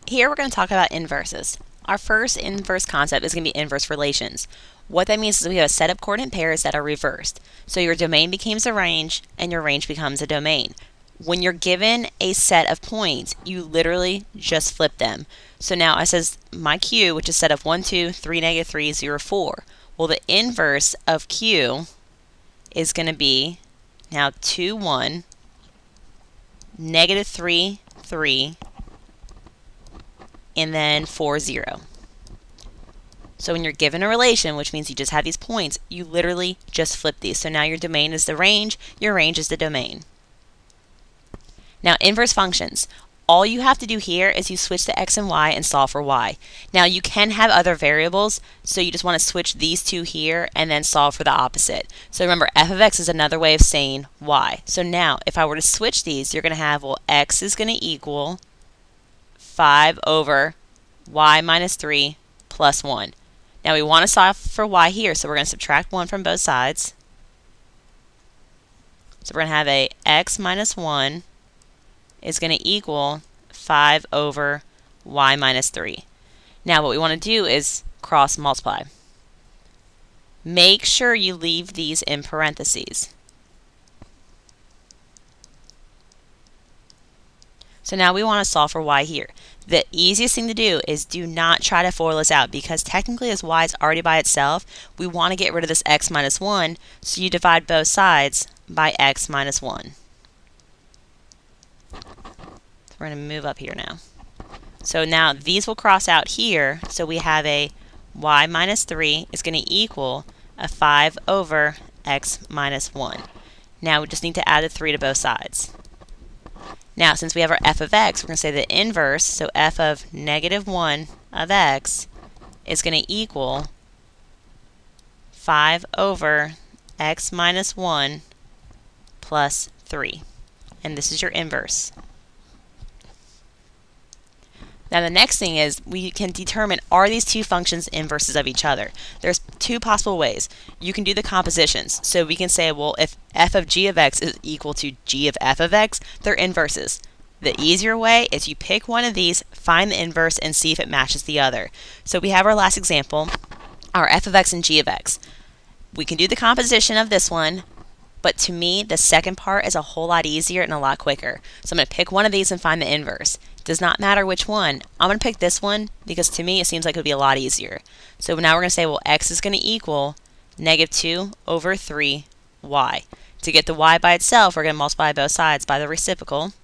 Here we're going to talk about inverses. Our first inverse concept is going to be inverse relations. What that means is we have a set of coordinate pairs that are reversed. So your domain becomes a range and your range becomes a domain. When you're given a set of points, you literally just flip them. So now it says my Q, which is set of 1, 2, 3, negative 3, 0, 4. Well, the inverse of Q is going to be now 2, 1, negative 3, 3, and then 4, 0. So when you're given a relation, which means you just have these points, you literally just flip these. So now your domain is the range, your range is the domain. Now inverse functions. All you have to do here is you switch to x and y and solve for y. Now you can have other variables, so you just want to switch these two here and then solve for the opposite. So remember, f of x is another way of saying y. So now if I were to switch these, you're going to have, well, x is going to equal 5 over y minus 3 plus 1. Now we want to solve for y here, so we're going to subtract 1 from both sides. So we're going to have a x minus 1 is going to equal 5 over y minus 3. Now what we want to do is cross multiply. Make sure you leave these in parentheses. So now we want to solve for y here. The easiest thing to do is do not try to FOIL this out, because technically as y is already by itself, we want to get rid of this x minus 1, so you divide both sides by x minus 1. So we're going to move up here now. So now these will cross out here, so we have a y minus 3 is going to equal a 5 over x minus 1. Now we just need to add a 3 to both sides. Now, since we have our f of x, we're going to say the inverse, so f of negative 1 of x is going to equal 5 over x minus 1 plus 3. And this is your inverse. Now the next thing is we can determine, are these two functions inverses of each other? There's two possible ways. You can do the compositions. So we can say, well, if f of g of x is equal to g of f of x, they're inverses. The easier way is you pick one of these, find the inverse, and see if it matches the other. So we have our last example, our f of x and g of x. We can do the composition of this one, but to me, the second part is a whole lot easier and a lot quicker. So I'm going to pick one of these and find the inverse. Does not matter which one. I'm going to pick this one because to me it seems like it would be a lot easier. So now we're going to say, well, x is going to equal negative 2 over 3 y. To get the y by itself, we're going to multiply both sides by the reciprocal.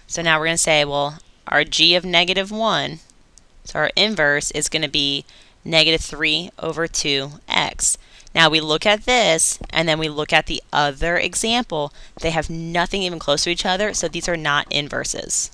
So now we're going to say, well, our g of negative 1, so our inverse is going to be negative 3 over 2x. Now we look at this, and then we look at the other example. They have nothing even close to each other, so these are not inverses.